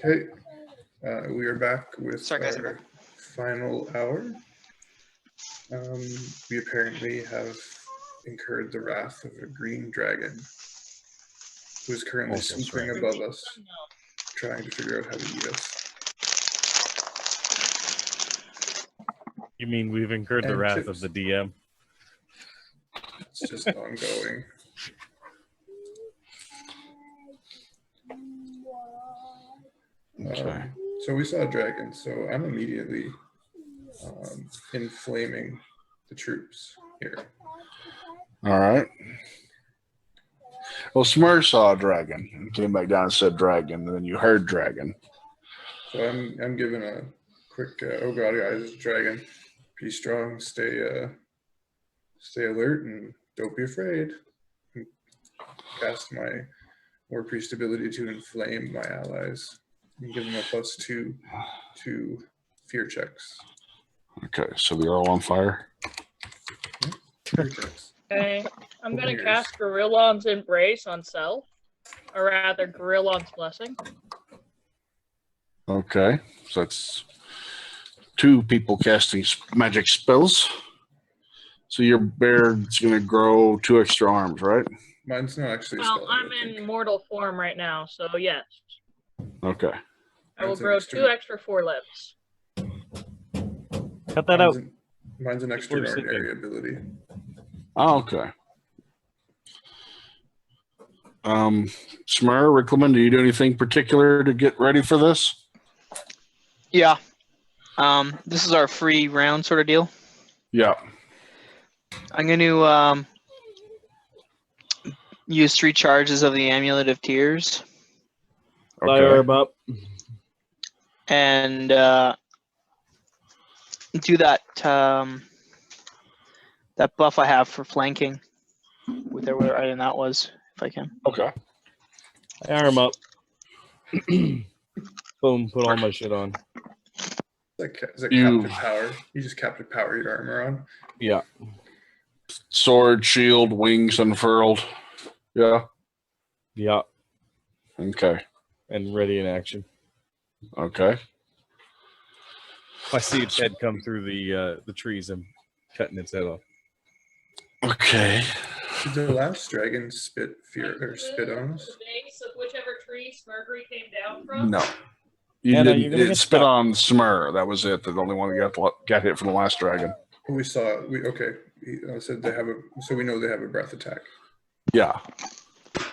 Okay, we are back with Sorry, guys. our final hour. We apparently have incurred the wrath of a green dragon who is currently swooping above us, trying to figure out how to eat us. You mean we've incurred the wrath of the DM? It's just ongoing. Okay. So we saw a dragon, so I'm immediately inflaming the troops here. All right. Well, Smurrrrh saw a dragon and came back down and said dragon, and then you heard dragon. So I'm giving a quick oh god guys, dragon, be strong, stay alert, and don't be afraid. And cast my War Priest ability to inflame my allies and give them a +2 to fear checks. Okay, so they're all on fire. Fear checks. Okay, I'm going to cast Gorillon's Embrace on self, or rather, Gorillon's Blessing. Okay, so that's 2 people casting magic spells. So your bear's going to grow 2 extra arms, right? Mine's not actually. Well, I'm in mortal form right now, so yes. Okay. I will grow 2 extra forelimbs. Cut that out. Mine's an extraordinary ability. Oh, okay. Smurrrrh, Riclamin, do you do anything particular to get ready for this? Yeah. This is our free round sort of deal. Yeah. I'm going to use 3 charges of the Amulet of Tears. Fire him up. And do that that buff I have for flanking with where item that was, if I can. Okay. Arm up. Boom, put all my shit on. Is that captive power? You just captive power your armor on? Yeah. Sword, shield, wings unfurled. Yeah. Yeah. Okay. And ready in action. Okay. If I see its head come through the trees, I'm cutting its head off. Okay. Did the last dragon spit on us? The base of whichever tree Smurrrrh came down from? No. You Anna, didn't. It spit on Smurrrrh. That was it. The only one that got hit from the last dragon. We saw. Okay. I said they have a. So we know they have a breath attack. Yeah. Okay,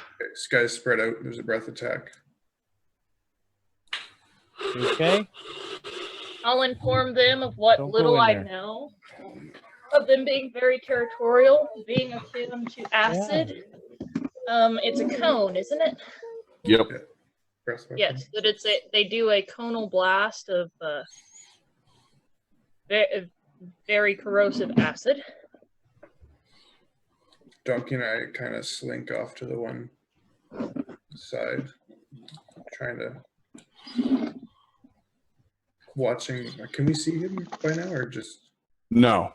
guys, spread out. There's a breath attack. Okay. I'll inform them of what Don't go little in I there. know of them being very territorial, being akin to acid. It's a cone, isn't it? Yep. Breath weapon. Yes, that they do a conal blast of very corrosive acid. Donkey and I kind of slink off to the one side, trying to watching. Can we see him by now, or just No.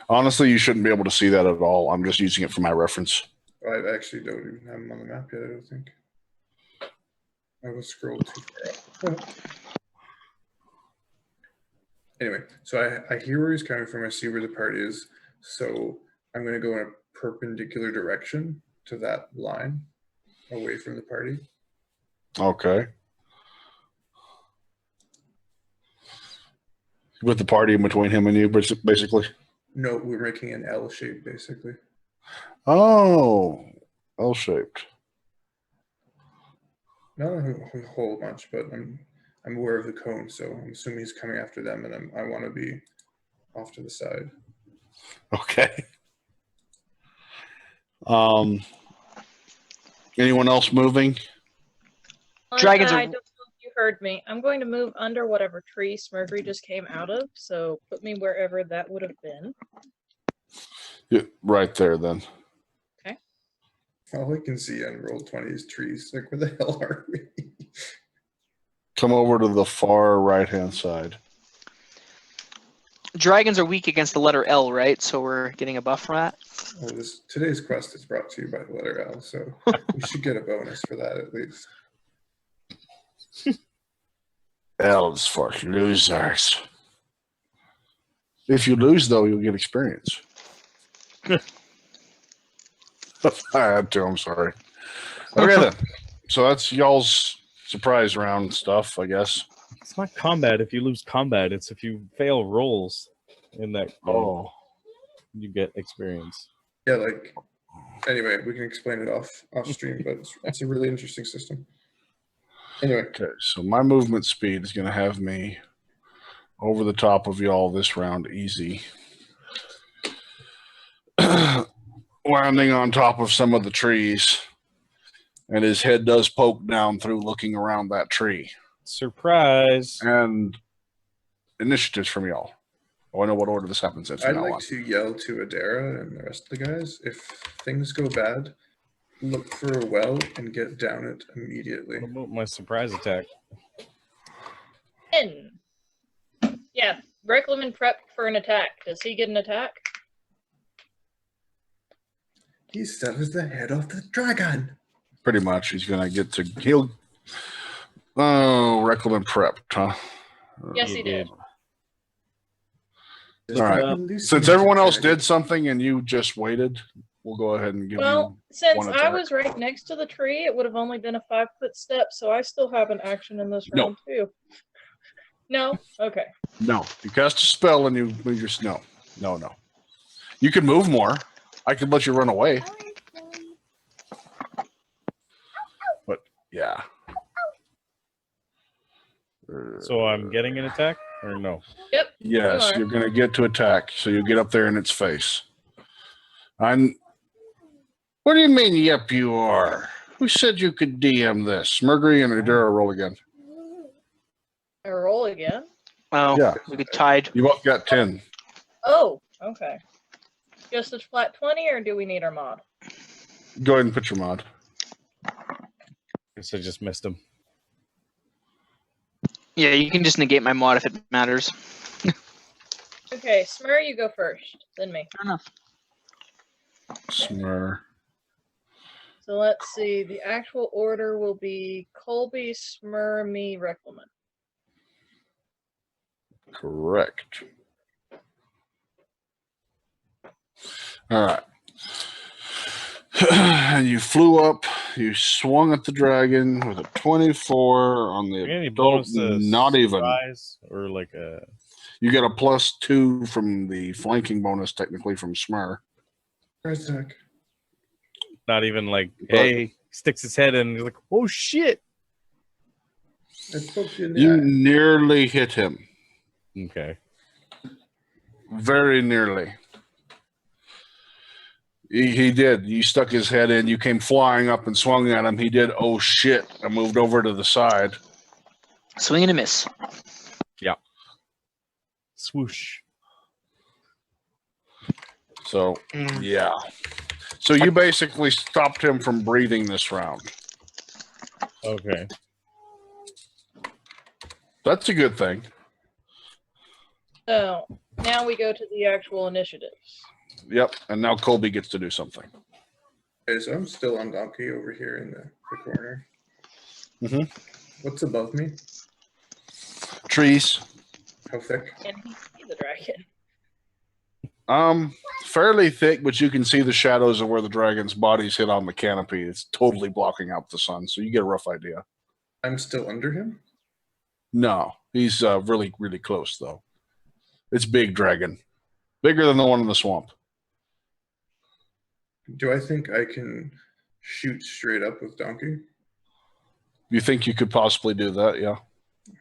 Honestly, you shouldn't be able to see that at all. I'm just using it for my reference. I actually don't even have him on the map yet. I don't think. I was scrolled too far up. Anyway, so I hear where he's coming from. I see where the party is. So I'm going to go in a perpendicular direction to that line, away from the party. Okay. With the party in between him and you, basically. No, we're making an L shape, basically. Oh, L-shaped. Not a whole bunch, but I'm aware of the cone, so I'm assuming he's coming after them, and I want to be off to the side. Okay. Anyone else moving? Dragons are- I don't know if you heard me. I'm going to move under whatever tree Smurrrrh just came out of, so put me wherever that would have been. Yeah, right there, then. Okay. All I can see on Roll20 is trees. Like, where the hell are we? Come over to the far right-hand side. Dragons are weak against the letter L, right? So we're getting a buff from that. Well, today's quest is brought to you by the letter L, so we should get a bonus for that at least. Elves for losers. If you lose, though, you'll get experience. I had to. I'm sorry. Okay, then. So that's y'all's surprise round stuff, I guess. It's not combat. If you lose combat, it's if you fail rolls in that. Oh. You get experience. Yeah, like anyway, we can explain it off stream, but it's a really interesting system. Anyway, Okay, so my movement speed is going to have me over the top of y'all this round easy. Landing on top of some of the trees, and his head does poke down through looking around that tree. Surprise! And initiatives from y'all. Oh, I know what order this happens in. I'd like to yell to Adara and the rest of the guys, if things go bad, look for a well and get down it immediately. What about my surprise attack? 10. Yeah, Riclamin prepped for an attack. Does he get an attack? He severs the head off the dragon. Pretty much. He's going to get to heal. Oh, Riclamin prepped, huh? Yes, he did. All right. Since everyone else did something and you just waited, we'll go ahead and give Well, you since one I attack. was right next to the tree, it would have only been a 5-foot step, so I still have an action in this No. round too. No? Okay. No. You cast a spell and you move your no. No, no. You can move more. I could let you run away. But yeah. So I'm getting an attack or no? Yep. Yes, you are. you're going to get to attack. So you get up there in its face. What do you mean, yep, you are? Who said you could DM this? Smurrrrh and Adara roll again. I roll again? Oh, Yeah. we get tied. You both got 10. Oh, okay. Just a flat 20, or do we need our mod? Go ahead and put your mod. Guess I just missed him. Yeah, you can just negate my mod if it matters. Okay, Smurrrrh, you go first, then me. Fair enough. Smurrrrh. So let's see. The actual order will be Colby, Smurrrrh, me, Riclamin. Correct. All right. And you flew up. You swung at the dragon with a 24 on the Any adult. bonus to Not even. surprise or like a You get a +2 from the flanking bonus, technically from Smurrrrh. Attack. not even like But- hey sticks his head in and he's like oh shit. I poked you in the You eye. nearly hit him. Okay. Very nearly. He did. You stuck his head in. You came flying up and swung at him. He did. Oh shit! I moved over to the side. Swing and a miss. Swoosh. So Mm. yeah. So you basically stopped him from breathing this round. Okay. That's a good thing. So now we go to the actual initiatives. Yep. And now Colby gets to do something. Okay, so I'm still on Donkey over here in the corner. Mhm. What's above me? Trees. How thick? Can he see the dragon? Fairly thick, but you can see the shadows of where the dragon's bodies hit on the canopy. It's totally blocking out the sun, so you get a rough idea. I'm still under him? No, he's really, really close though. It's big dragon, bigger than the one in the swamp. Do I think I can shoot straight up with Donkey? You think you could possibly do that? Yeah.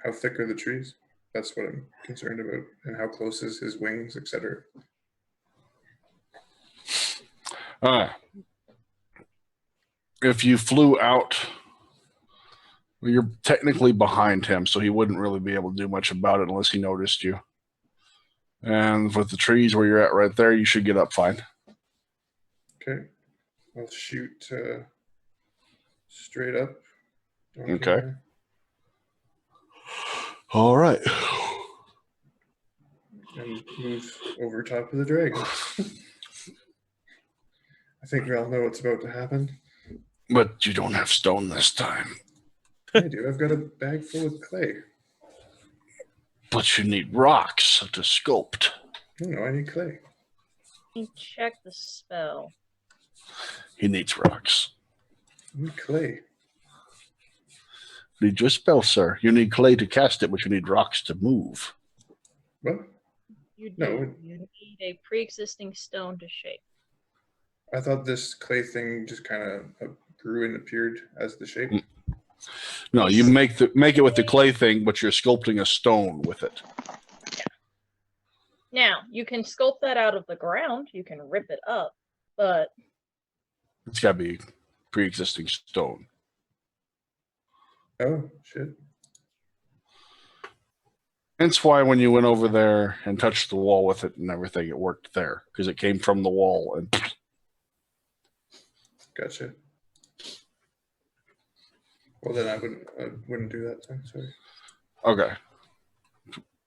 How thick are the trees? That's what I'm concerned about. And how close is his wings, etc. If you flew out, well, you're technically behind him, so he wouldn't really be able to do much about it unless he noticed you. And with the trees where you're at right there, you should get up fine. Okay. I'll shoot straight up. Donkey Okay. there. All right. And move over top of the dragon. I think we all know what's about to happen. But you don't have stone this time. I do. I've got a bag full of clay. But you need rocks to sculpt. No, I need clay. Let me check the spell. He needs rocks. I need clay. Need your spell, sir. You need clay to cast it, but you need rocks to move. What? You do. No. You need a pre-existing stone to shape. I thought this clay thing just kind of grew and appeared as the shape. No, you make it with the clay thing, but you're sculpting a stone with it. Now, you can sculpt that out of the ground. You can rip it up, but It's got to be pre-existing stone. Oh, shit. Hence why when you went over there and touched the wall with it and everything, it worked there because it came from the wall. And Gotcha. Well, then I wouldn't do that then. Sorry. okay.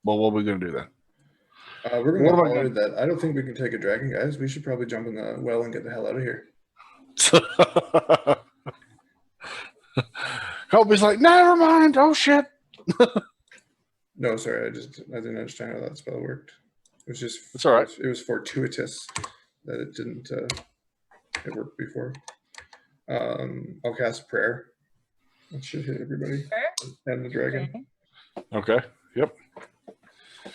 Well, what are we gonna do then? We're going What to am I call gonna- it that. I don't think we can take a dragon, guys. We should probably jump in the well and get the hell out of here. Colby's like, never mind. Oh shit. No, sorry. I didn't understand how that spell worked. It was just. It's all right. It was fortuitous that it didn't. It worked before. I'll cast prayer. That should hit everybody Prayer? and the dragon. Okay. Yep. You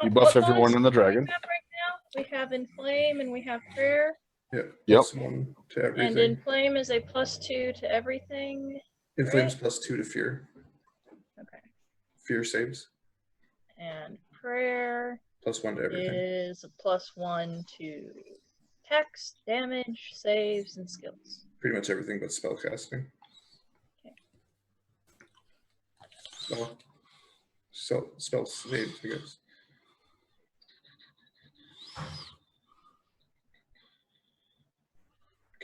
Oh, buff what everyone mods in the do we dragon. have right now? We have Inflame and we have Prayer. Yep. Yep. +1 to everything. And Inflame is a +2 to everything. Inflame's right? +2 to fear. Okay. Fear saves. And Prayer +1 to everything. is a +1 to text, damage, saves, and skills. Pretty much everything but spell casting. Okay. Spell saves, I guess.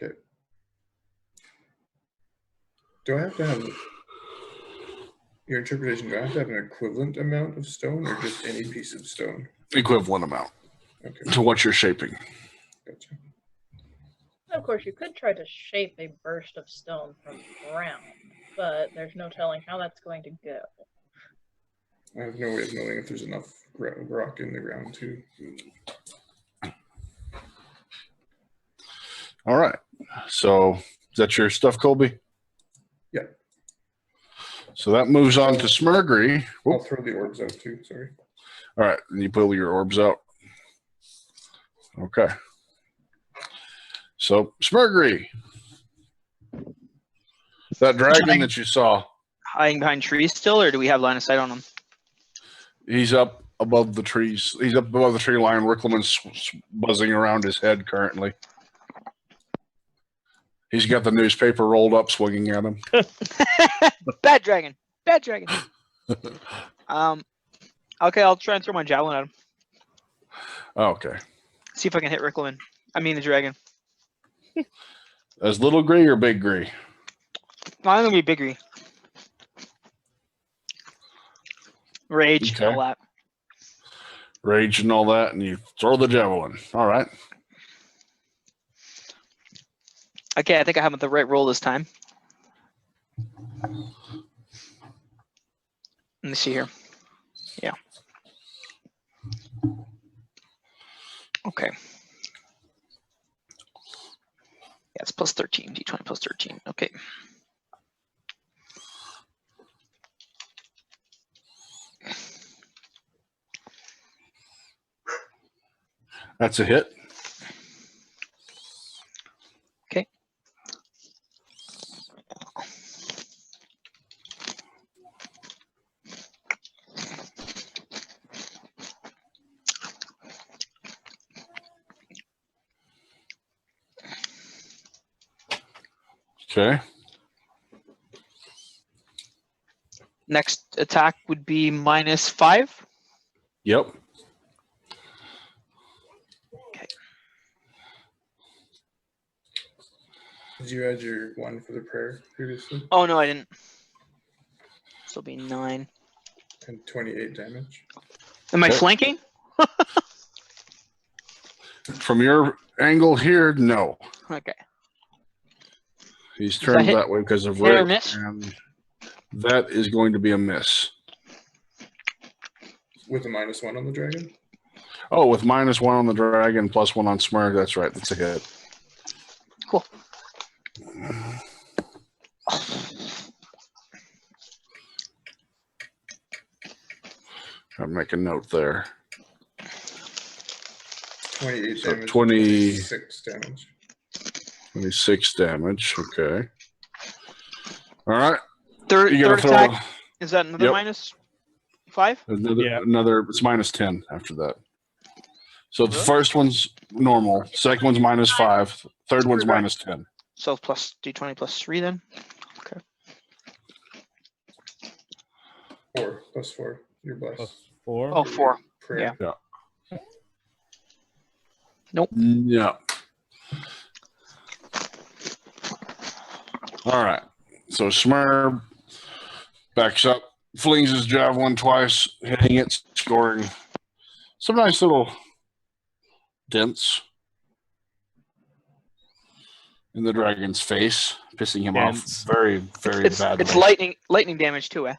Okay. Do I have to have your interpretation? Do I have to have an equivalent amount of stone or just any piece of stone? Equivalent amount Okay, to what you're shaping. gotcha. Of course, you could try to shape a burst of stone from the ground, but there's no telling how that's going to go. I have no way of knowing if there's enough rock in the ground to. All right. So is that your stuff, Colby? Yeah. So that moves on to Smurrrrh. I'll throw the orbs out too. Sorry. All right. And you pull your orbs out. Okay. So Smurrrrh. That dragon that you saw, Hiding behind trees still, or do we have line of sight on him? he's up above the trees. He's up above the tree line. Riclamin's buzzing around his head currently. He's got the newspaper rolled up, swinging at him. Bad dragon. Bad dragon. Okay, I'll try and throw my javelin at him. Okay. See if I can hit Riclamin. I mean the dragon. As little Gree or big Gree? No, I'm gonna be biggery. Rage and Okay. all that. Rage and all that, and you throw the javelin. All right. Okay, I think I have the right roll this time. Let me see here. Yeah. Okay. Yeah, it's +13. D20 +13. Okay. That's a hit. Okay. Okay. Next attack would be -5. Yep. Did you add your 1 for the prayer previously? Oh no, I didn't. Still be 9. And 28 damage. Am I Okay. flanking? From your angle here, no. Okay. He's that turned hit- that way because of hit or Rick. miss? And That is going to be a miss. With a -1 on the dragon. Oh, with -1 on the dragon, +1 on Smurrrrh. That's right. That's a hit. Cool. I'll make a note there. 28 So damage. 20 26 damage. 26 damage. Okay. All right. Third You gotta throw attack. Is that another Yep. -5? another. It's -10 after that. So the Really? first one's normal. Second one's -5. Third one's Right. -10. So plus d20 +3 then. 4 +4. You're blessed. +4. Oh, 4. Prayer. Yeah. Yeah. All right. So Smurrrrh backs up, flings his javelin twice, hitting it, scoring some nice little dents in the dragon's face, pissing him Dents. off very, very badly. It's lightning damage too, eh?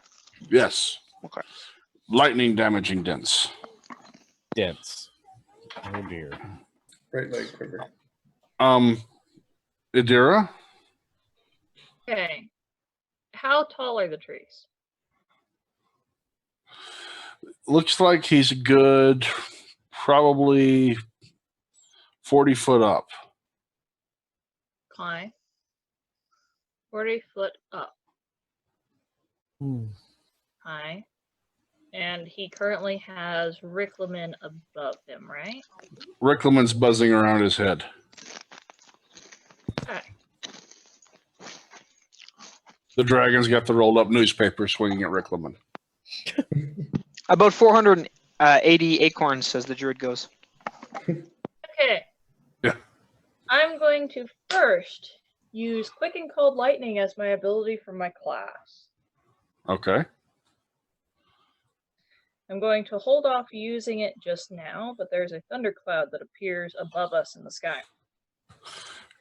Yes. Okay. Lightning damaging dents. Dense. Oh dear. Right leg quiver. Idira, Okay. How tall are the trees? looks like he's a good probably 40 foot up. Climb. 40 foot up. High. And he currently has Riclamin above him, right? Riclamin's buzzing around his head. Okay. The dragon's got the rolled up newspaper swinging at Riclamin. About 480 acorns, says the druid goes. Okay. Yeah. I'm going to first use Quick and Cold Lightning as my ability for my class. Okay. I'm going to hold off using it just now, but there's a thundercloud that appears above us in the sky.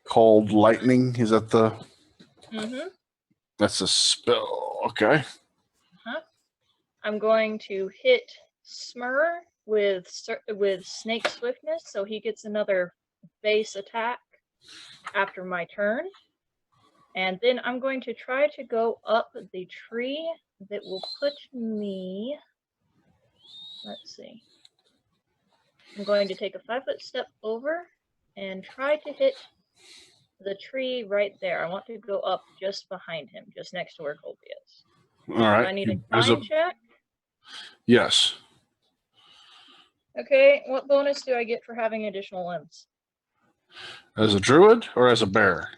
Cold lightning. Is that the? Mm-hmm. That's a spell. Okay. I'm going to hit Smurrrrh with Snake Swiftness, so he gets another base attack after my turn. And then I'm going to try to go up the tree that will put me... Let's see. I'm going to take a 5-foot step over and try to hit the tree right there. I want to go up just behind him, just next to where Colby is. All right. I need a There's climb check. Yes. Okay, what bonus do I get for having additional limbs? As a druid or as a bear?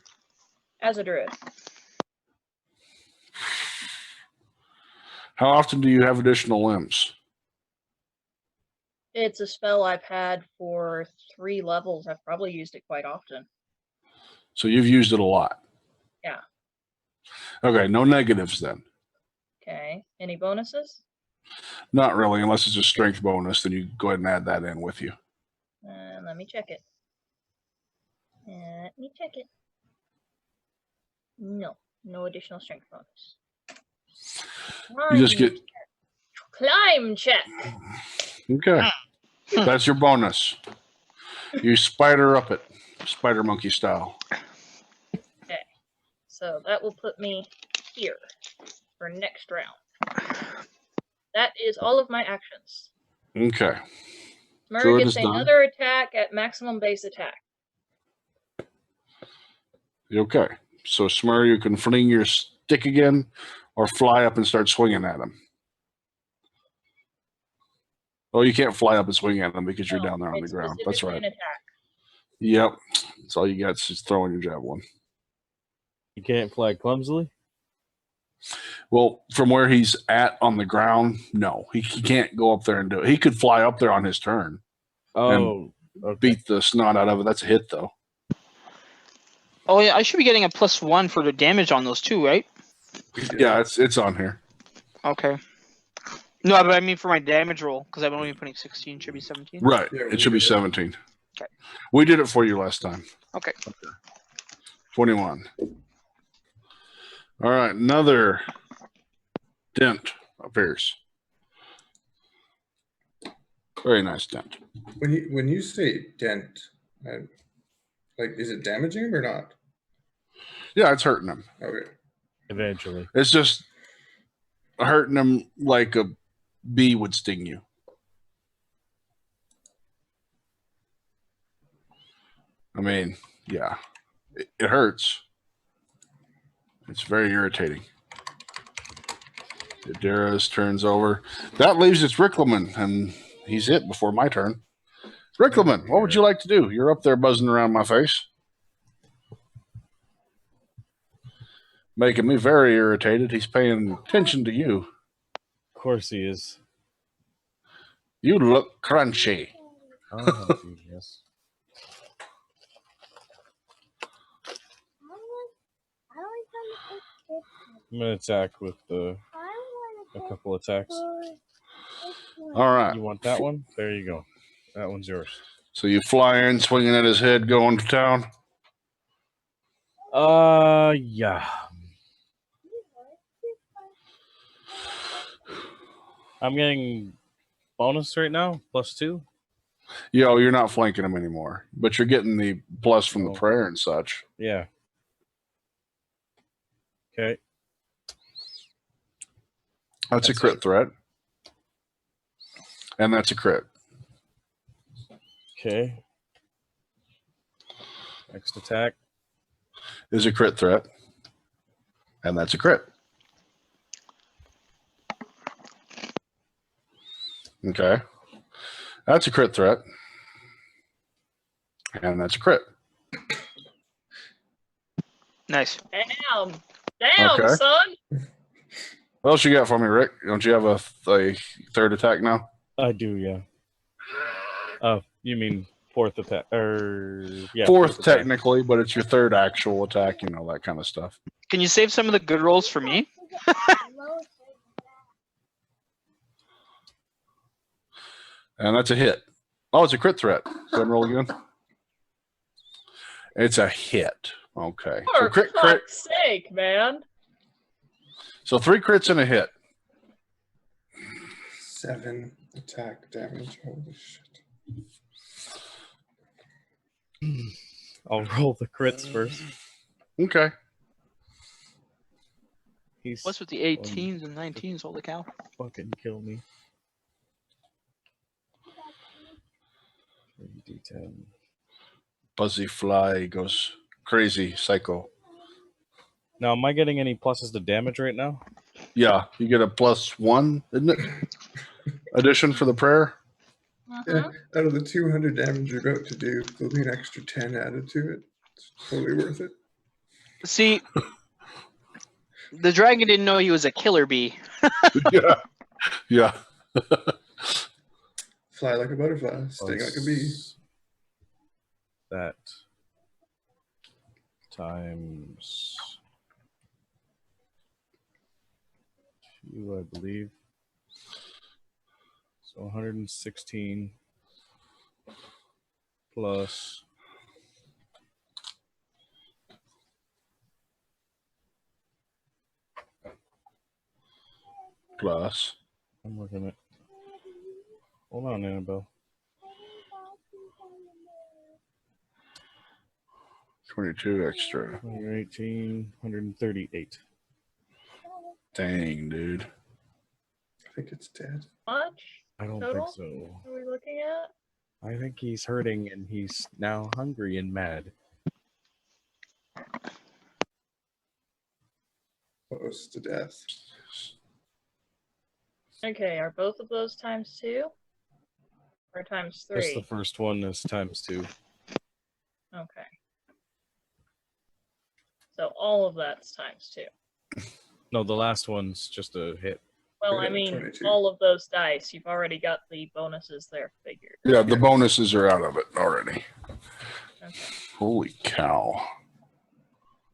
As a druid. How often do you have additional limbs? It's a spell I've had for 3 levels. I've probably used it quite often. So you've used it a lot. Yeah. Okay, no negatives then. Okay, any bonuses? Not really, unless it's a strength bonus, then you go ahead and add that in with you. Let me check it. Let me check it. No, no additional strength bonus. You just get Climb check. okay. That's your bonus. You spider up it, spider monkey style. Okay, so that will put me here for next round. That is all of my actions. Okay. Smurrrrh Druid gets is done. another attack at maximum base attack. Okay. So Smurrrrh, you can fling your stick again, or fly up and start swinging at him. Oh, you can't fly up and swing at him because you're No, down there on the it's ground. That's specifically right. an attack. Yep. That's all you got is just throwing your javelin. You can't fly clumsily? Well, from where he's at on the ground, no. He can't go up there and do it. He could fly up there on his turn, Oh, okay. beat the snot out of it. That's a hit, though. Oh yeah, I should be getting a +1 for the damage on those too, right? Yeah, it's on here. Okay. No, but I mean for my damage roll, because I'm only putting 16, should be 17. Right. Yeah, It should be we did it. 17. Okay. We did it for you last time. Okay. 21. All right. Another dent appears. Very nice dent. When you say dent, like, is it damaging him or not? Yeah, it's hurting him. Okay. Eventually. It's just hurting him like a bee would sting you. I mean, yeah, it hurts. It's very irritating. Dara's turns over. That leaves it's Riclamin, and he's it before my turn. Riclamin, what would you like to do? You're up there buzzing around my face. Making me very irritated. He's paying attention to you. Of course he is. You look crunchy. Oh, yes. I'm gonna attack with a couple attacks. All right. You want that one? There you go. That one's yours. So you fly in, swinging at his head, going to town. Yeah. I'm getting bonus right now, +2. Yo, you're not flanking him anymore, but you're getting the plus from the Oh. prayer and such. Yeah. Okay. That's a That's crit threat. And that's a crit. Okay. Next attack. Is a crit threat. And that's a crit. Okay. That's a crit threat. And that's a crit. Nice. Damn. Damn, Okay. son. What else you got for me, Rick? Don't you have a third attack now? I do, yeah. Oh, you mean fourth attack? Yeah. Fourth, attack. technically, but it's your third actual attack, you know, that kind of stuff. Can you save some of the good rolls for me? And that's a hit. Oh, it's a crit threat. Go ahead and roll again. It's a hit. Okay. So For crit. fuck's sake, man. So 3 crits and a hit. 7 attack damage. Holy shit. I'll roll the crits first. Okay. He's What's with the 18s and 19s? Holy cow. fucking kill me. 3d10. Buzzy fly goes crazy, psycho. Now, am I getting any pluses to damage right now? Yeah, you get a +1, isn't it? Addition for the prayer. Yeah, out of the 200 damage you're about to do, there'll be an extra 10 added to it. It's totally worth it. See, the dragon didn't know he was a killer bee. Yeah. Yeah. Fly like a butterfly, sting like a bee. That times 2, I believe. So 116 plus Plus. I'm looking at. Hold on, Annabelle. 22 extra. 118, 138. Dang, dude. I think it's dead. Much I don't total think so. are we looking at? I think he's hurting and he's now hungry and mad. Close to death. Okay, are both of those times 2? Or times Just 3? the first one is ×2. Okay. So all of that's times 2. No, the last one's just a hit. Well, Yeah, I mean, 22. all of those dice, you've already got the bonuses there figured. Yeah, the bonuses are out of it already. Okay. Holy cow.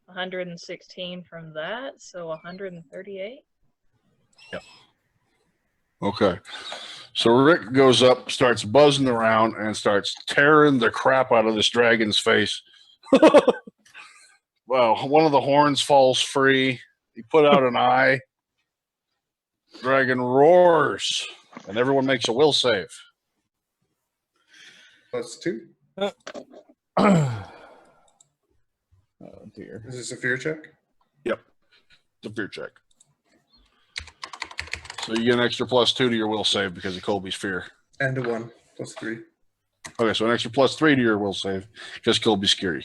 116 from that, so 138. Okay. So Rick goes up, starts buzzing around, and starts tearing the crap out of this dragon's face. Well, one of the horns falls free. He put out an eye. Dragon roars, and everyone makes a will save. +2. Oh dear. Is this a fear check? Yep. It's a fear check. So you get an extra +2 to your will save because of Colby's fear. And a 1. +3. Okay, so an extra +3 to your will save because Colby's scary.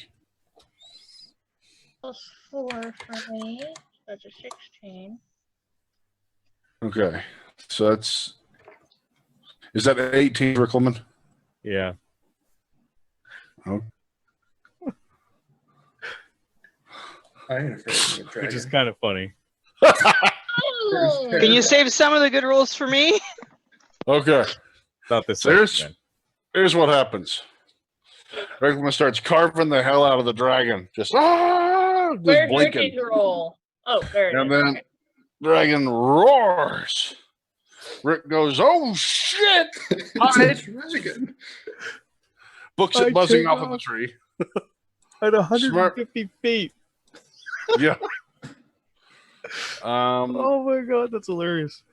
+4 for me. That's a 16. Okay, so that's. Is that 18, Riclamin? Yeah. Oh, I ain't afraid of a Which dragon. is kind of funny. Oh! Can you save some of the good rolls for me? okay. Not this There's- one. Here's what happens. Riclamin starts carving the hell out of the dragon. Just Where's blinking. Ricky's roll? Oh, there it is. And then Okay. dragon roars. Rick goes, "Oh shit!" It's a dragon. Books I it buzzing take off of the off. tree. At 150 feet. Yeah. Oh my god, that's hilarious.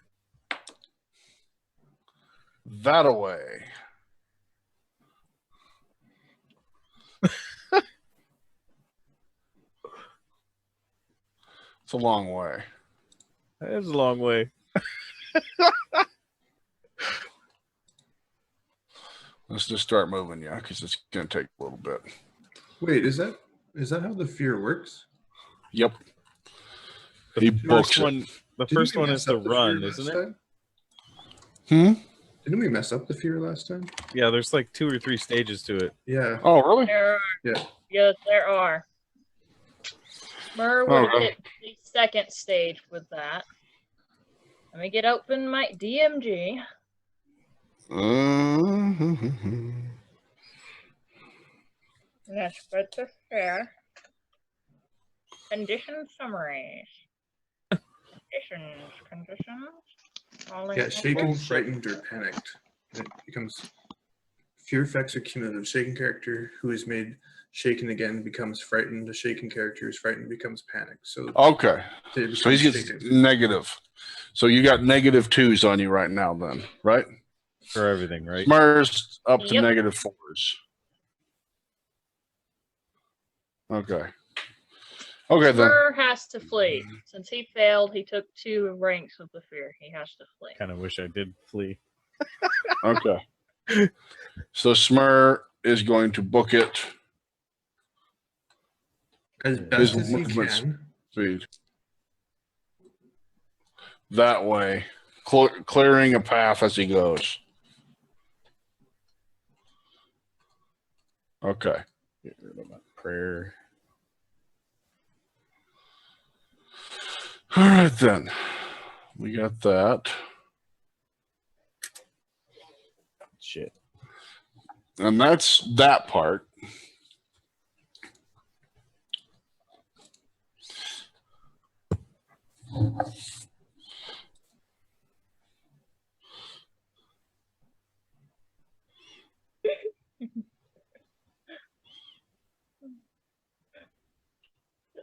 That away. It's a long way. That is a long way. Let's just start moving, yeah, because it's gonna take a little bit. Wait, is that how the fear works? Yep. The He first books it. one, the Didn't first we one mess is to up the fear run, last isn't it? time? Hmm. Didn't we mess up the fear last time? Yeah, there's like 2 or 3 stages to it. Yeah. Oh, really? There are. Yeah. Yes, there are. Smurrrrh would have Okay. hit the second stage with that. Let me get open my DMG. Let's put this there. Condition summaries. Conditions. Yeah, shaken, frightened, or panicked. It becomes fear effects are cumulative. Shaken character who is made shaken again becomes frightened. A shaken character who is frightened becomes panicked. So Okay. they So he become gets shaken. negative. So you got -2s on you right now, then, right? For everything, right? Smurrrrh's up to Yep. -4s. Okay. Okay, then. Smurrrrh has to flee. Since he failed, he took 2 ranks of the fear. He has to flee. Kind of wish I did flee. Okay. So Smurrrrh is going to book it. As best as he movements. can. Speed. That way, clearing a path as he goes. Okay. Get rid of my prayer. All right, then. We got that. Shit. And that's that part.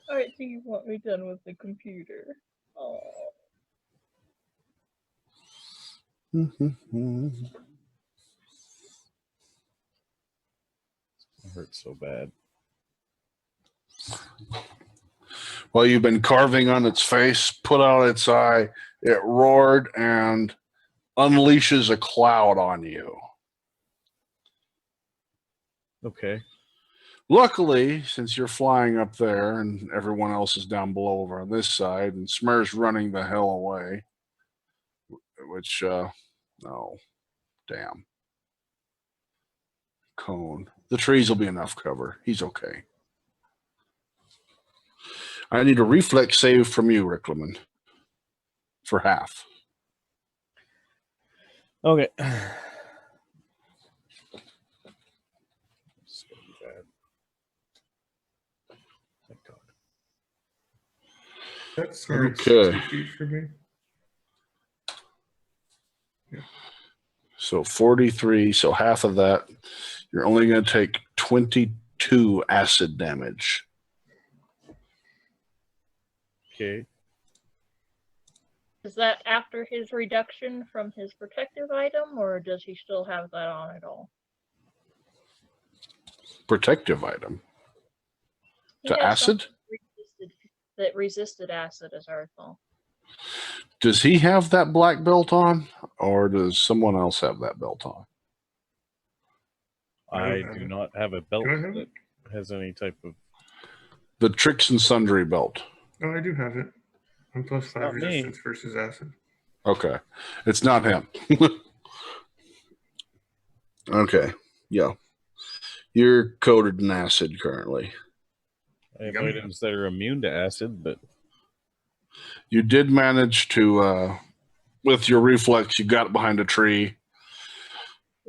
Alright, so you want me done with the computer. Oh. It hurts so bad. Well, you've been carving on its face, put out its eye, it roared and unleashes a cloud on you. Okay. Luckily, since you're flying up there and everyone else is down below over on this side, and Smurrrrh's running the hell away, which, no, damn. Cone. The trees will be enough cover. He's okay. I need a reflex save from you, Riclamin, for half. Okay. So bad. Thank God. That's smart. Okay. 60 feet for me. So 43, so half of that. You're only going to take 22 acid damage. Okay. Is that after his reduction from his protective item, or does he still have that on at all? Protective item. He To has acid? something that resisted acid, as I recall. Does he have that black belt on, or does someone else have that belt on? I do not have a belt Can I have that it? has any type of. The Tricks and Sundry belt. Oh, I do have it. I'm +5 Not me. resistance versus acid. Okay. It's not him. Okay. Yeah. You're coated in acid currently. I have Yummy. items that are immune to acid, but You did manage to, with your reflex, you got behind a tree.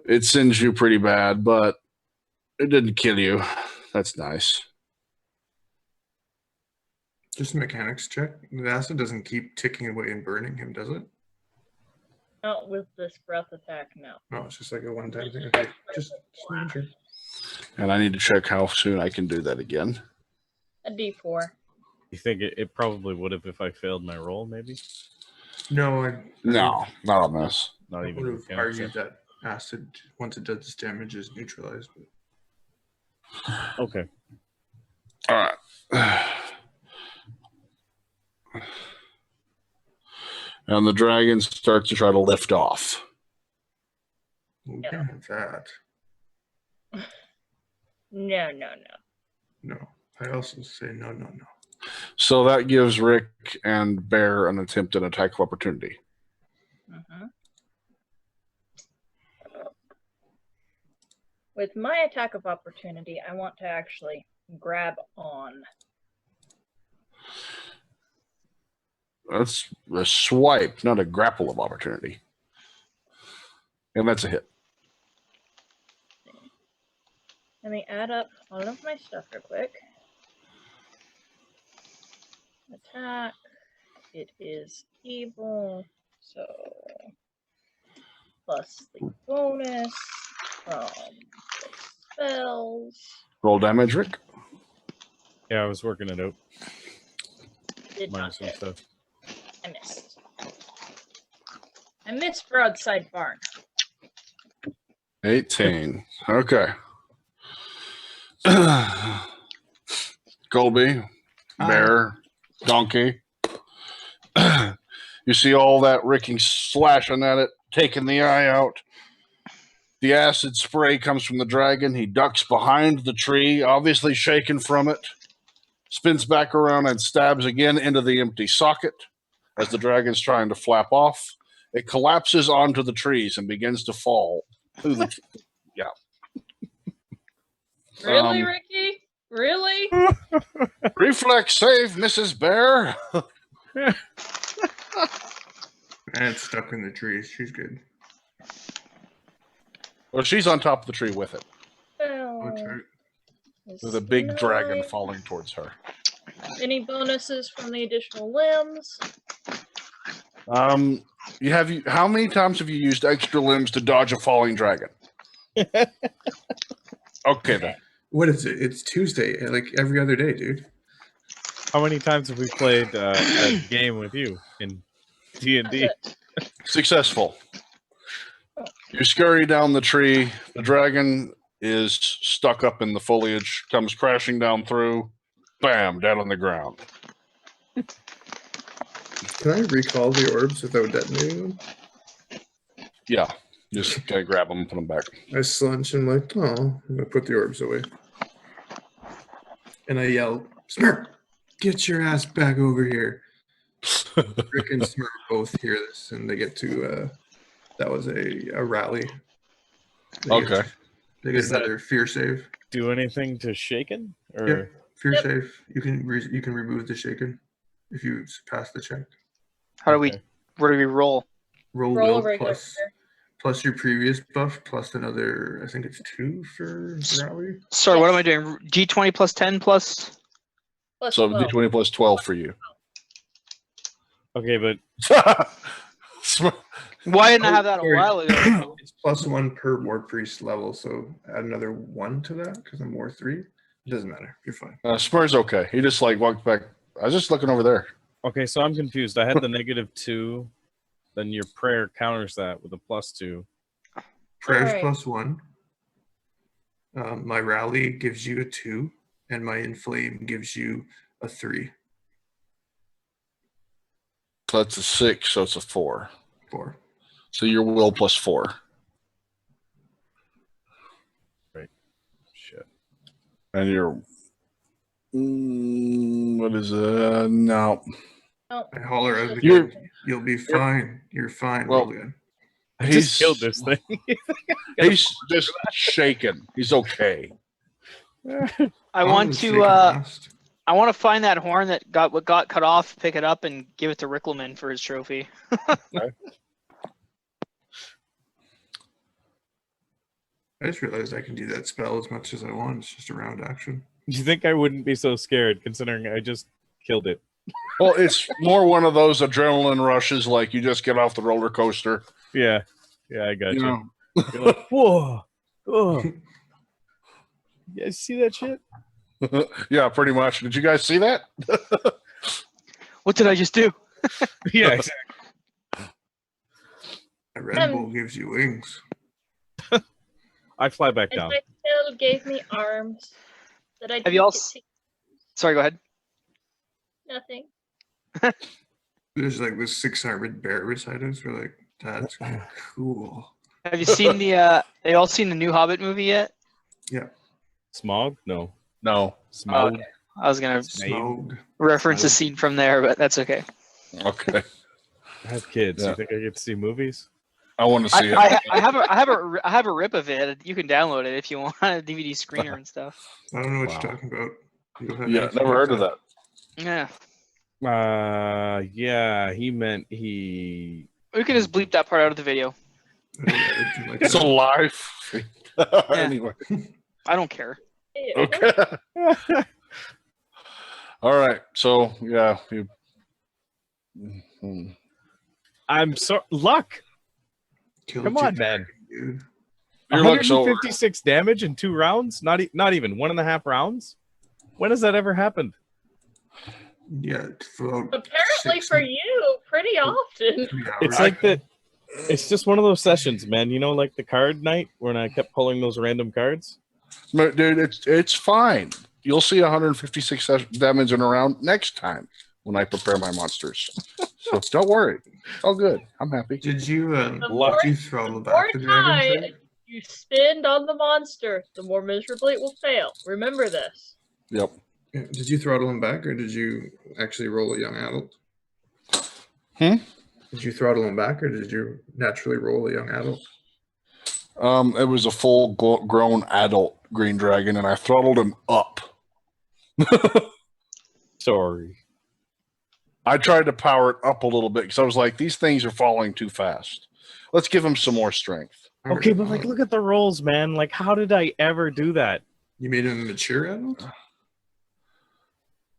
It singed you pretty bad, but it didn't kill you. That's nice. Just a mechanics check. The acid doesn't keep ticking away and burning him, does it? Not with this breath attack, no. No, it's just like a one-time thing. Okay, just making sure. And I need to check how soon I can do that again. A D4. you think it probably would have if I failed my roll, maybe? No, I No, not on this. Not would even have with argued that acid, once it does its damage, is neutralized. But Okay. All right. And the dragon starts to try to lift off. we Yeah. can't have that. No. No. I also say no. So that gives Rick and Bear an attempted attack of opportunity. Mhm. With my attack of opportunity, I want to actually grab on. That's a swipe, not a grapple of opportunity. And that's a hit. Let me add up all of my stuff real quick. Attack. It is evil, so plus the bonus from the spells. Roll damage, Rick. Yeah, I was working it out. Did not Minus some hit. stuff. I missed. I missed Broadside Barn. 18. Okay. Colby, Bear, Donkey. You see all that Ricky slashing at it, taking the eye out. The acid spray comes from the dragon. He ducks behind the tree, obviously shaken from it. Spins back around and stabs again into the empty socket as the dragon's trying to flap off. It collapses onto the trees and begins to fall through the Really, Um, Ricky? Really? reflex save, Mrs. Bear. And it's stuck in the trees. She's good. Well, she's on top of the tree with it, Oh, That's right. with a big dragon 9. falling towards her. Any bonuses from the additional limbs? How many times have you used extra limbs to dodge a falling dragon? Okay, then. What is it? It's Tuesday, like every other day, dude. How many times have we played a game with you in D&D? Successful. You scurry down the tree. The dragon is stuck up in the foliage, comes crashing down through. Bam, dead on the ground. Can I recall the orbs without detonating them? Yeah, just gotta grab them and put them back. I slunch and like, oh, I'm gonna put the orbs away. And I yell, Smurrrrh, get your ass back over here. Rick and Smurrrrh both hear this and they get to, that was a rally. Okay. They get Is that- another fear save. Do anything to Shaken? Or Yep. Fear Yep. save. You can remove the shaken if you pass the check. How do we? Okay. Where do we roll? Roll Roll a will regular. plus your previous buff plus another. I think it's 2 for rally. Sorry, what am I doing? D20 plus 10 plus. Plus So 12. D20 plus 12 for you. Okay, but Why didn't I have that a Sorry. while ago? It's +1 per war priest level, so add another 1 to that because I'm war 3. It doesn't matter. You're fine. Smurrrrh's okay. He just like walked back. I was just looking over there. Okay, so I'm confused. I had the -2, then your prayer counters that with a +2. Prayers Alright. +1. My rally gives you a 2, and my inflame gives you a 3. So that's a 6, so it's a 4. 4. So your will +4. Shit. And your what is it? No. Oh, I holler out You're- again. You'll be fine. You're fine, Well, Logan. I just killed this thing. He's just shaken. He's okay. I Long want as to shaken last. I want to find that horn that got cut off, pick it up, and give it to Riclamin for his trophy. I just realized I can do that spell as much as I want. It's just a round action. You think I wouldn't be so scared considering I just killed it? Well, it's more one of those adrenaline rushes, like you just get off the roller coaster. Yeah. Yeah, I got You you. know. You're like, whoa. Oh. You guys see that shit? Yeah, pretty much. Did you guys see that? What did I just do? Yeah, exactly. A Red Bull gives you wings. I fly back and down. my spell gave me arms that I Have didn't you all get s- to- Sorry, go ahead. Nothing. There's like this 6-armed bear beside us. We're like, that's cool. Have you seen the? Have you all seen the new Hobbit movie yet? Smog? No. No. Smog. Okay. I was gonna Smog. reference a Smog. scene from there, but that's okay. Okay. I have kids. Yeah. You think I get to see movies? I want to see it. I have a rip of it. You can download it if you want a DVD screener and stuff. I don't know what Wow. you're talking about. You don't have Yeah, anything never like heard of that. Yeah, Yeah, he meant he. we can just bleep that part out of the video. Like It's a that. live. Anyway. I don't care. Ew. Okay. All right. So yeah. Mhm. I'm so luck. Killed Come you, on, man. dude. Your luck's over. 156 damage in 2 rounds. Not even 1.5 rounds. When has that ever happened? Yeah, for about Apparently 6 for you, pretty often. 3 hours. It's like that. It's just one of those sessions, man. You know, like the card night when I kept pulling those random cards. No, dude, it's fine. You'll see 156 damage in a round next time when I prepare my monsters. So don't worry. It's all good. I'm happy. Did you The Luck. did you throttle more back the dragon? time Sragg? you spend on the monster, the more miserably it will fail. Remember this. Yep. Yeah, did you throttle him back, or did you actually roll a young adult? Hmm? Did you throttle him back, or did you naturally roll a young adult? It was a full grown adult green dragon, and I throttled him up. Sorry. I tried to power it up a little bit because I was like, these things are falling too fast. Let's give him some more strength. Okay, but like, look at the rolls, man. Like, how did I ever do that? You made him a mature adult?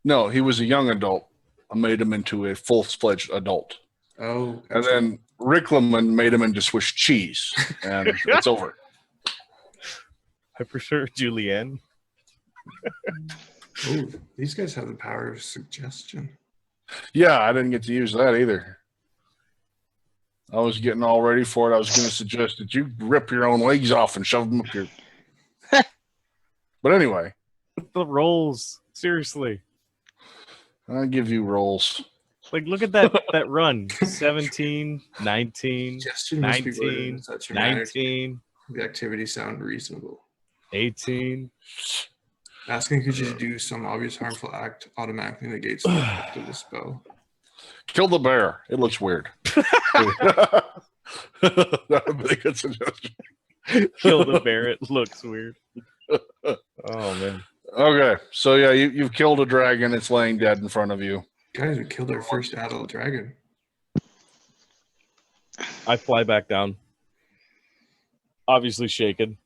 No, he was a young adult. I made him into a full-fledged adult. Oh, And then Riclamin made him into Swiss cheese, and it's over. I prefer Julianne. oh, these guys have the power of suggestion. Yeah, I didn't get to use that either. I was getting all ready for it. I was going to suggest that you rip your own legs off and shove them up your. But anyway, The rolls. Seriously. I'll give you rolls. Like, look at that run. 17, 19, Suggestion must be worded 19, in such a manner to 19, make the activity sound reasonable. 18. Asking could you do some obvious harmful act automatically negates the effect of the spell. Kill the bear. It looks weird. That would be a good suggestion. Kill the bear. It looks weird. Oh, man. Okay, so yeah, you've killed a dragon. It's laying dead in front of you. Guys, we killed our first adult dragon. I fly back down. Obviously shaken.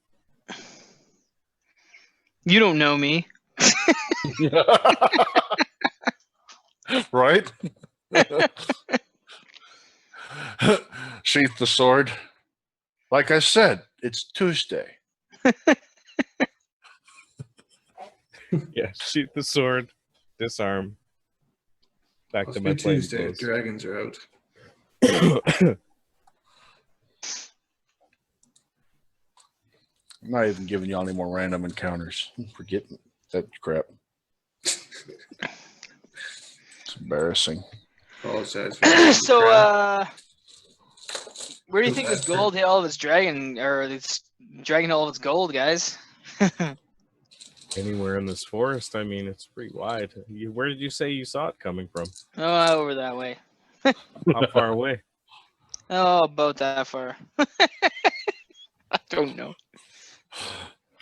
You don't know me. Right? Sheath the sword. Like I said, it's Tuesday. Yeah, shoot the sword, disarm. back Must to be my plain Tuesday. clothes. Dragons are out. I'm not even giving you any more random encounters. Forget that crap. It's embarrassing. Apologize for the So, crap. where do you think this gold hit all of its dragon, or this dragon hit all of its gold, guys? Anywhere in this forest, I mean, it's pretty wide. Where did you say you saw it coming from? Oh, over that way. How far away? Oh, about that far. I don't know.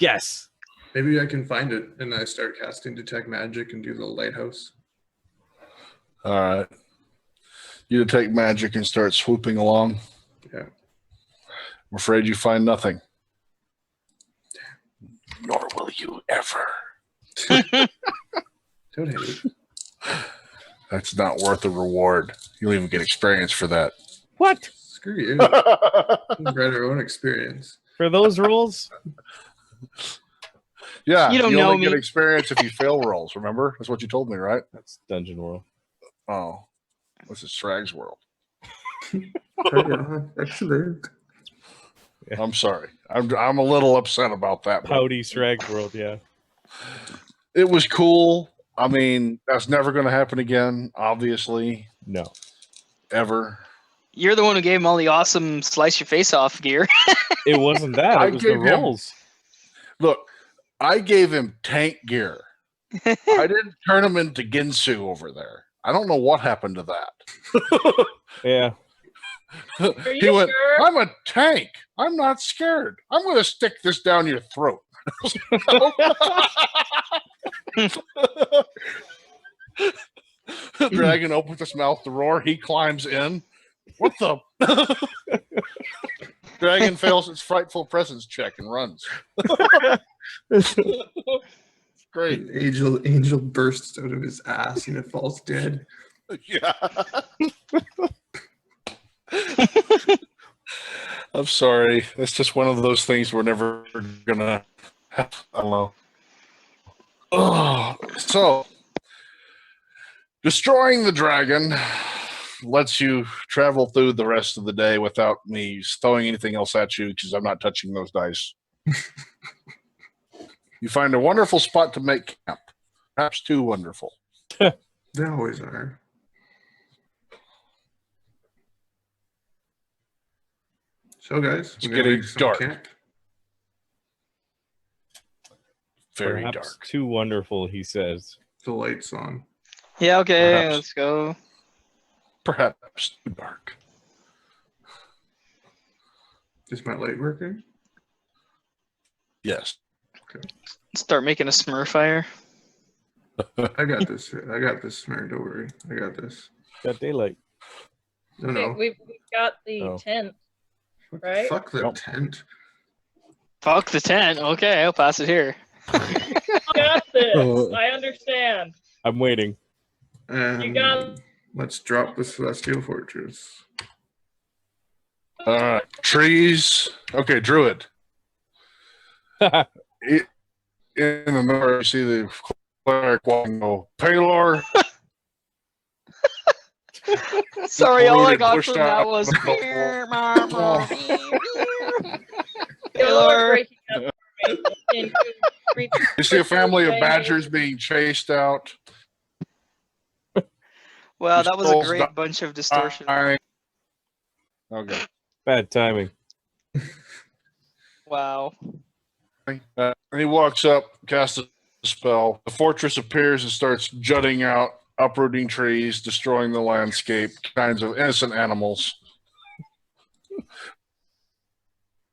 Yes. Maybe I can find it and I start casting detect magic and do the lighthouse. All right. You detect magic and start swooping along. Yeah. I'm afraid you find nothing. Nor will you ever. Don't hate. That's not worth the reward. You don't even get experience for that. What? Screw you. We've read our own experience. For those rolls? Yeah, You don't know only me. get experience if you fail rolls. Remember? That's what you told me, right? That's Dungeon World. Oh, this is Sragg's world. Excellent. I'm sorry. I'm a little upset about that. But Pouty Sragg World, yeah. it was cool. I mean, that's never going to happen again, obviously, No. ever. You're the one who gave him all the awesome slice your face off gear. It wasn't that. I It was the gave him- rolls. Look, I gave him tank gear. I didn't turn him into Ginsu over there. I don't know what happened to that. Yeah. Are He you went, sure? I'm a tank. I'm not scared. I'm going to stick this down your throat. Dragon opens his mouth to roar. He climbs in. What the? Dragon fails its frightful presence check and runs. Great. An angel bursts out of his ass and it falls dead. Yeah. I'm sorry. It's just one of those things we're never gonna have. I don't know. Oh, so destroying the dragon lets you travel through the rest of the day without me throwing anything else at you because I'm not touching those dice. You find a wonderful spot to make camp. Perhaps too wonderful. They always are. So, guys, It's we're gonna getting make some dark. camp. Very Perhaps dark. too wonderful, he says. The lights on. Yeah, okay, Perhaps. let's go. Perhaps too dark. Is my light working? Yes. Start making a Smurrrrh fire. I got this. I got this, Smurrrrh. Don't worry. I got this. Got daylight. No. We've got the Oh. tent. right? Fuck the Nope. tent. Fuck the tent. Okay, I'll pass it here. Got this. I understand. I'm waiting. And You got- let's drop the Celestial Fortress. Trees. Okay, Druid. In the north, you see the cleric walking. Go, Paylor. Sorry, all I Polluted, got pushed from that out. was. Taylor Taylor. breaking up into three You see a family of ways. badgers being chased out. Wow, that was a Skulls great di- bunch of distortion. Okay. Bad timing. Wow. And he walks up, casts a spell. The fortress appears and starts jutting out, uprooting trees, destroying the landscape, kinds of innocent animals.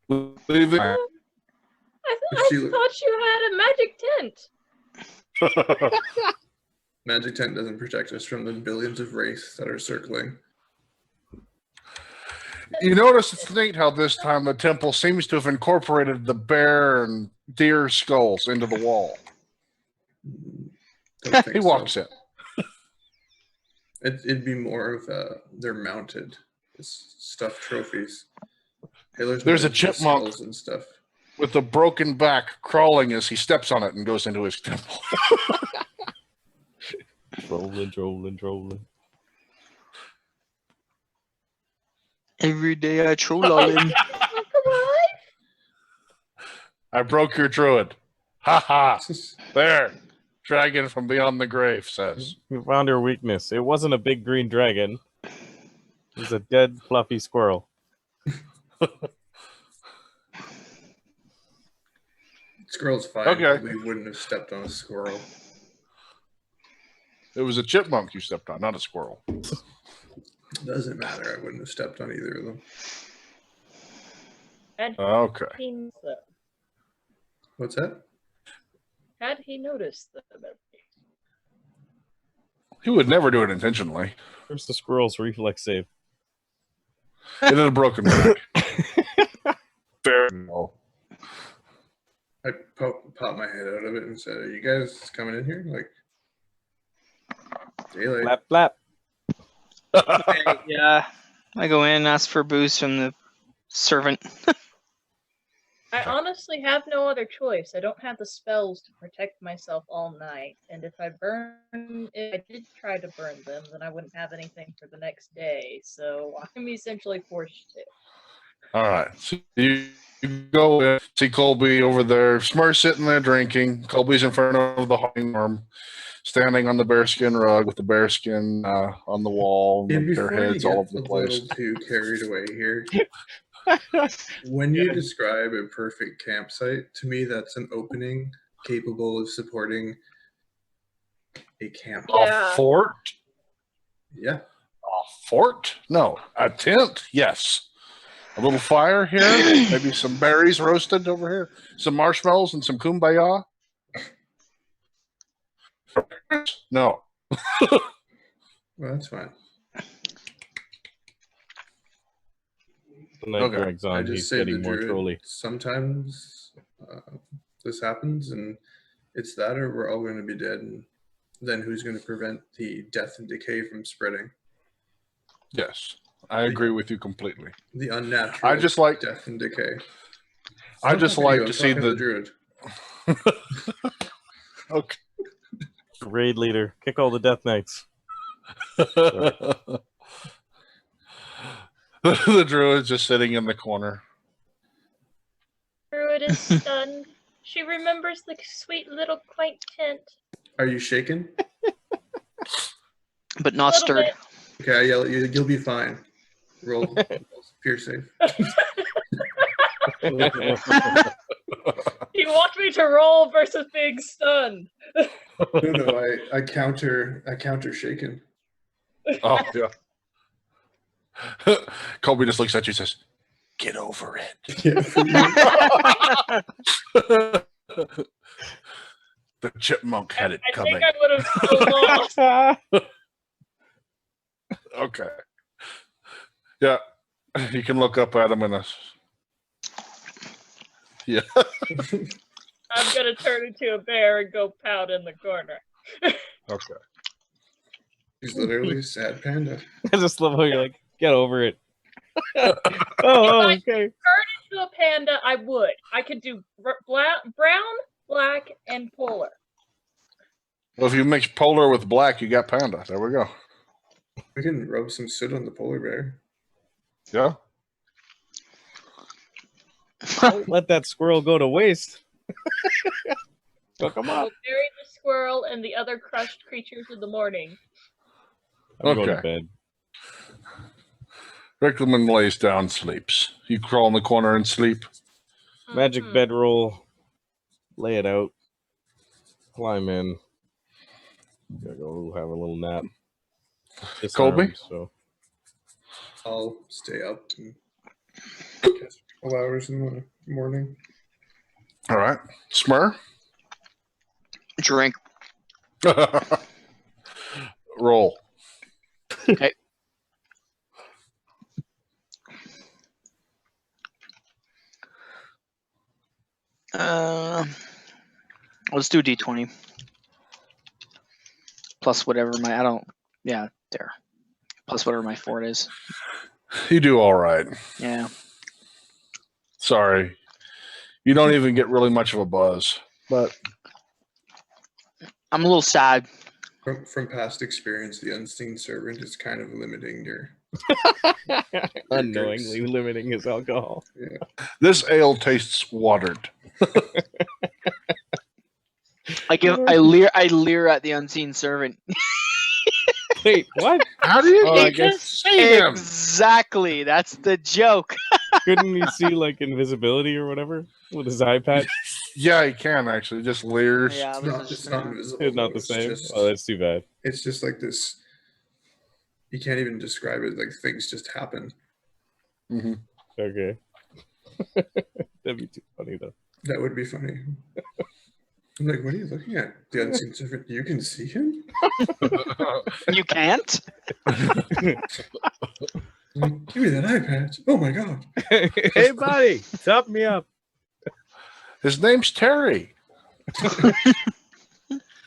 Leaving. I She- thought you had a magic tent. Magic tent doesn't protect us from the billions of wraiths that are circling. You notice it's neat how this time the temple seems to have incorporated the bear and deer skulls into the wall. Don't think He walks so. in. It'd be more of they're mounted as stuffed trophies. Taylor's There's a got just chipmunk. skulls and stuff. With a broken back, crawling as he steps on it and goes into his temple. Trolling. Every day I troll on him. I broke your druid. Ha ha. There. Dragon from beyond the grave says. You found her weakness. It wasn't a big green dragon. It was a dead, fluffy squirrel. Squirrel's fine. Okay. We wouldn't have stepped on a squirrel. It was a chipmunk you stepped on, not a squirrel. Doesn't matter. I wouldn't have stepped on either of them. Okay. What's that? Had he noticed them? He would never do it intentionally. Where's the squirrel's reflex save? It had a broken back. Fair. No. I popped my head out of it and said, "Are you guys coming in here?" Like, daylight. Flap, flap. Yeah, I go in, ask for boost from the servant. I honestly have no other choice. I don't have the spells to protect myself all night, and if I did try to burn them, then I wouldn't have anything for the next day. So I'm essentially forced to. All right. So you go in, see Colby over there. Smurrrrh sitting there drinking. Colby's in front of the hunting room, standing on the bearskin rug with the bearskin on the wall, Yeah, and before their you heads get all over the a place. little too carried away here, when you describe a perfect campsite, to me that's an opening capable of supporting a camp. Yeah. A fort? Yeah. A fort? No. A tent? Yes. A little fire here. Maybe some berries roasted over here. Some marshmallows and some kumbaya. No. Well, that's fine. The night Okay. drags I on. just He's say the getting more druid. trolly. Sometimes this happens, and it's that, or we're all going to be dead. And then who's going to prevent the death and decay from spreading? Yes. I agree with you completely. The unnatural. I just like death and decay. I just like to see the the druid. Okay. Raid leader. Kick all the death knights. The druid's just sitting in the corner. Druid is stunned. She remembers the sweet little quaint tent. Are you shaken? But not Little stirred. bit. Okay, I yell at you. You'll be fine. Roll. Fear save. You want me to roll versus being stunned? No, I counter shaken. Oh yeah. Colby just looks at you and says, "Get over it." Yeah, for you. The chipmunk had it I coming. think I would have still lost. Okay. Yeah. You can look up at him in a. Yeah. I'm gonna turn into a bear and go pout in the corner. Okay. He's literally a sad panda. I just love how you're like, get over it. Oh, okay. Turn into a panda, I would. I could do brown, black, and polar. Well, if you mix polar with black, you got panda. There we go. We can rub some soot on the polar bear. Yeah. Don't let that squirrel go to waste. Cook him I will up. bury the squirrel and the other crushed creatures in the morning. I'm going to Okay. bed. Riclamin lays down, sleeps. You crawl in the corner and sleep. Magic Mhm. bedroll. Lay it out. Climb in. Gotta go have a little nap. Colby? Disarmed, so I'll stay up and catch a couple hours in the morning. All right. Smurrrrh? Drink. Roll. Okay. Let's do D20. Plus whatever there. Plus whatever my fort is. You do all right. Yeah. Sorry. You don't even get really much of a buzz. But I'm a little sad. From past experience, the unseen servant is kind of limiting your Unknowingly limiting his alcohol. This ale tastes watered. I leer at the unseen servant. Wait, what? How do you Oh, I think guess- you see him? Exactly. That's the joke. Couldn't he see like invisibility or whatever with his eye patch? Yeah, he can actually. Just leers. Yeah, It's this not, is it's just not not- invisible. It's not though, the it's same. Just, Oh, that's too bad. it's just like this. You can't even describe it. Like things just happen. Mm-hmm. Okay. That'd be too funny though. That would be funny. I'm like, what are you looking at? The unseen servant. You can see him. You can't? I'm like, give me that eye patch. Oh my god. Hey, buddy, top me up. His name's Terry.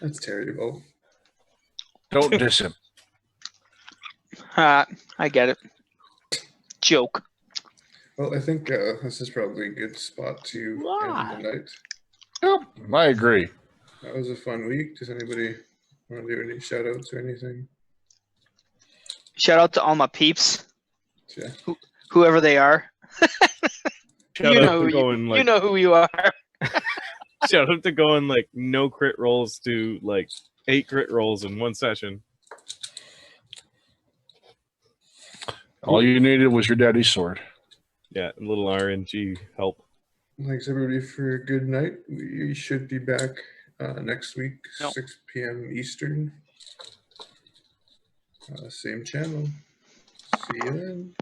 That's terrible. Don't diss him. I get it. Joke. Well, I think this is probably a good spot to end the night. Yep, I agree. That was a fun week. Does anybody want to do any shout outs or anything? Shout out to all my peeps, Yeah. whoever they are. Shout You out know to who going like you know who you are. shout out to going like no crit rolls to like 8 crit rolls in one session. All you needed was your daddy's sword. Yeah, a little RNG help. Thanks everybody for a good night. We should be back next week, No. 6 p.m. Eastern. Same channel. See you then.